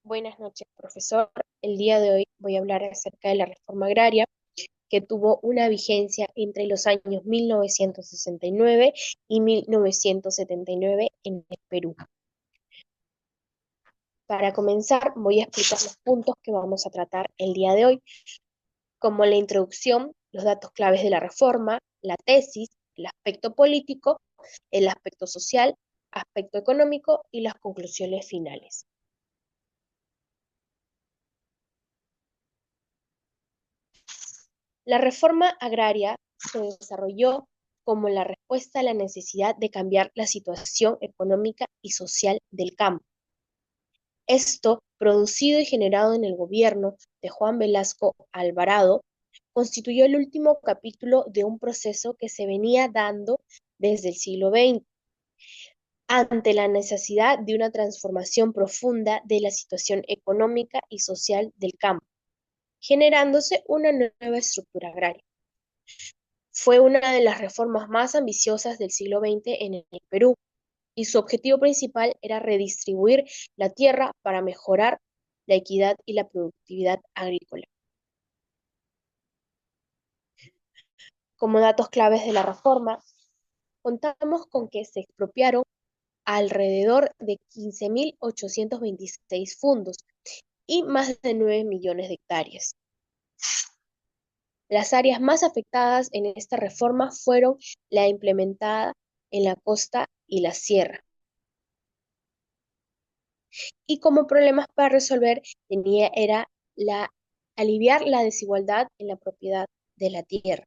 Buenas noches, profesor. El día de hoy voy a hablar acerca de la reforma agraria que tuvo una vigencia entre los años 1969 y 1979 en el Perú. Para comenzar, voy a explicar los puntos que vamos a tratar el día de hoy, como la introducción, los datos claves de la reforma, la tesis, el aspecto político, el aspecto social, aspecto económico y las conclusiones finales. La reforma agraria se desarrolló como la respuesta a la necesidad de cambiar la situación económica y social del campo. Esto, producido y generado en el gobierno de Juan Velasco Alvarado, constituyó el último capítulo de un proceso que se venía dando desde el siglo XX, ante la necesidad de una transformación profunda de la situación económica y social del campo, generándose una nueva estructura agraria. Fue una de las reformas más ambiciosas del siglo XX en el Perú, y su objetivo principal era redistribuir la tierra para mejorar la equidad y la productividad agrícola. Como datos claves de la reforma, contamos con que se expropiaron alrededor de 15.826 fundos y más de 9 millones de hectáreas. Las áreas más afectadas en esta reforma fueron la implementada en la costa y la sierra. Y como problemas para resolver era aliviar la desigualdad en la propiedad de la tierra.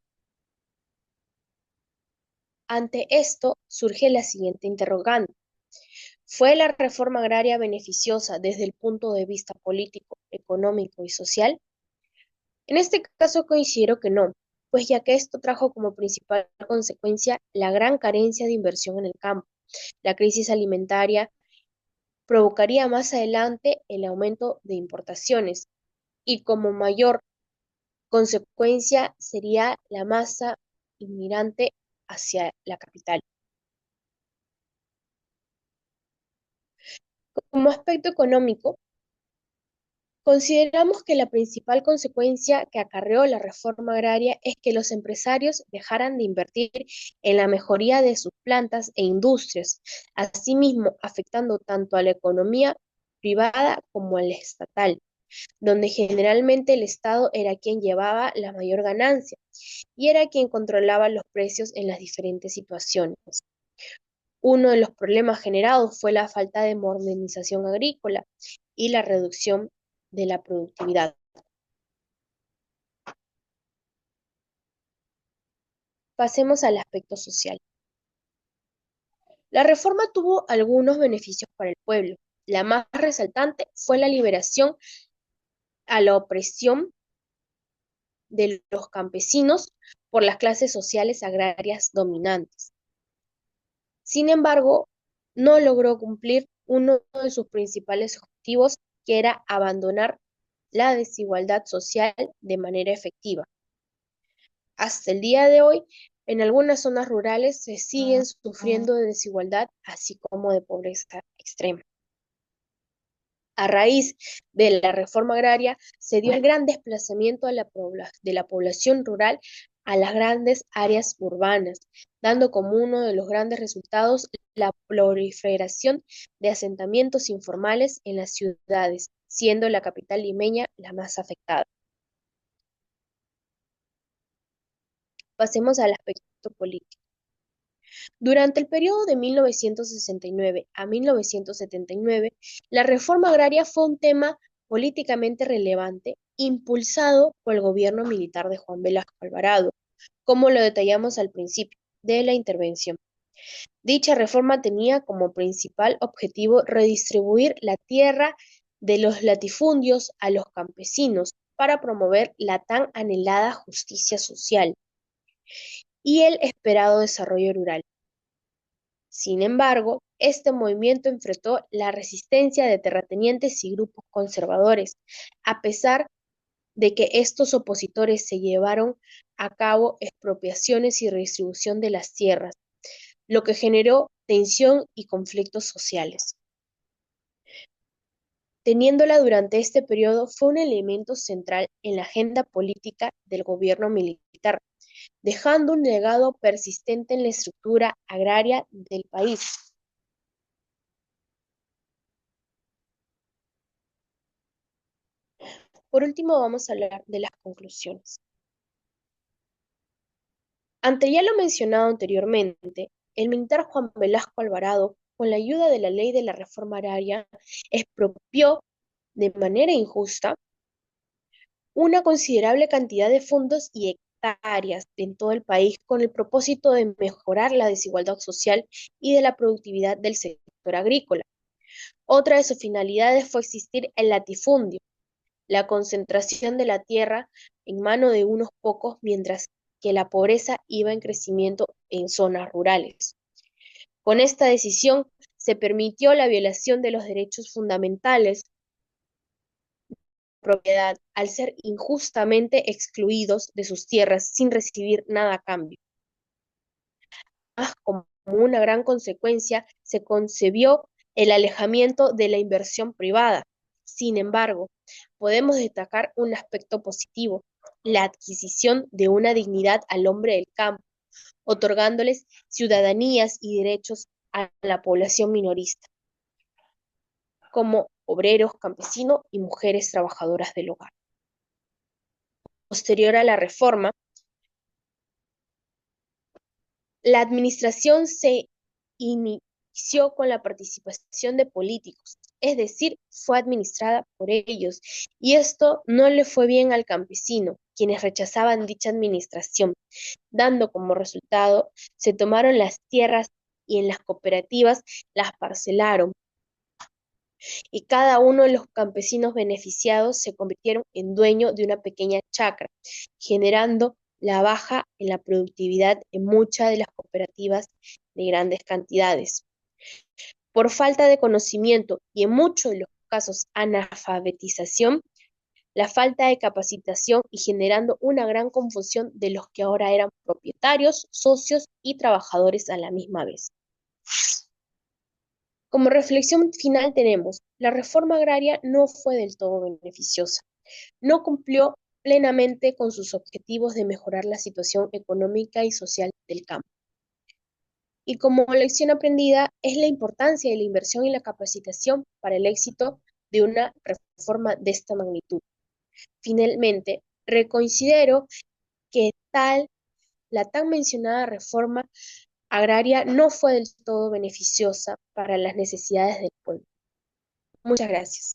Ante esto surge la siguiente interrogante. ¿Fue la reforma agraria beneficiosa desde el punto de vista político, económico y social? En este caso considero que no, pues ya que esto trajo como principal consecuencia la gran carencia de inversión en el campo. La crisis alimentaria provocaría más adelante el aumento de importaciones y como mayor consecuencia sería la masa inmigrante hacia la capital. Como aspecto económico, consideramos que la principal consecuencia que acarreó la reforma agraria es que los empresarios dejaran de invertir en la mejoría de sus plantas e industrias, asimismo afectando tanto a la economía privada como a la estatal, donde generalmente el Estado era quien llevaba la mayor ganancia y era quien controlaba los precios en las diferentes situaciones. Uno de los problemas generados fue la falta de modernización agrícola y la reducción de la productividad. Pasemos al aspecto social. La reforma tuvo algunos beneficios para el pueblo. La más resaltante fue la liberación a la opresión de los campesinos por las clases sociales agrarias dominantes. Sin embargo, no logró cumplir uno de sus principales objetivos, que era abandonar la desigualdad social de manera efectiva. Hasta el día de hoy, en algunas zonas rurales se siguen sufriendo de desigualdad, así como de pobreza extrema. A raíz de la reforma agraria, se dio el gran desplazamiento de la población rural a las grandes áreas urbanas, dando como uno de los grandes resultados la proliferación de asentamientos informales en las ciudades, siendo la capital limeña la más afectada. Pasemos al aspecto político. Durante el periodo de 1969 a 1979, la reforma agraria fue un tema políticamente relevante, impulsado por el gobierno militar de Juan Velasco Alvarado, como lo detallamos al principio de la intervención. Dicha reforma tenía como principal objetivo redistribuir la tierra de los latifundios a los campesinos para promover la tan anhelada justicia social y el esperado desarrollo rural. Sin embargo, este movimiento enfrentó la resistencia de terratenientes y grupos conservadores, a pesar de que estos opositores se llevaron a cabo expropiaciones y redistribución de las tierras, lo que generó tensión y conflictos sociales. Teniéndola durante este periodo fue un elemento central en la agenda política del gobierno militar, dejando un legado persistente en la estructura agraria del país. Por último, vamos a hablar de las conclusiones. Ante ya lo mencionado anteriormente, el militar Juan Velasco Alvarado, con la ayuda de la ley de la reforma agraria, expropió de manera injusta una considerable cantidad de fondos y hectáreas en todo el país con el propósito de mejorar la desigualdad social y de la productividad del sector agrícola. Otra de sus finalidades fue existir el latifundio, la concentración de la tierra en mano de unos pocos, mientras que la pobreza iba en crecimiento en zonas rurales. Con esta decisión se permitió la violación de los derechos fundamentales de propiedad al ser injustamente excluidos de sus tierras sin recibir nada a cambio. Como una gran consecuencia, se concebió el alejamiento de la inversión privada. Sin embargo, podemos destacar un aspecto positivo, la adquisición de una dignidad al hombre del campo, otorgándoles ciudadanías y derechos a la población minorista, como obreros, campesinos y mujeres trabajadoras del hogar. Posterior a la reforma, la administración se inició con la participación de políticos, es decir, fue administrada por ellos, y esto no le fue bien al campesino, quienes rechazaban dicha administración, dando como resultado, se tomaron las tierras y en las cooperativas las parcelaron, y cada uno de los campesinos beneficiados se convirtieron en dueño de una pequeña chacra, generando la baja en la productividad en muchas de las cooperativas de grandes cantidades. Por falta de conocimiento y en muchos de los casos analfabetización, la falta de capacitación y generando una gran confusión de los que ahora eran propietarios, socios y trabajadores a la misma vez. Como reflexión final tenemos, la reforma agraria no fue del todo beneficiosa, no cumplió plenamente con sus objetivos de mejorar la situación económica y social del campo. Y como lección aprendida es la importancia de la inversión y la capacitación para el éxito de una reforma de esta magnitud. Finalmente, reconsidero que la tan mencionada reforma agraria no fue del todo beneficiosa para las necesidades del pueblo. Muchas gracias.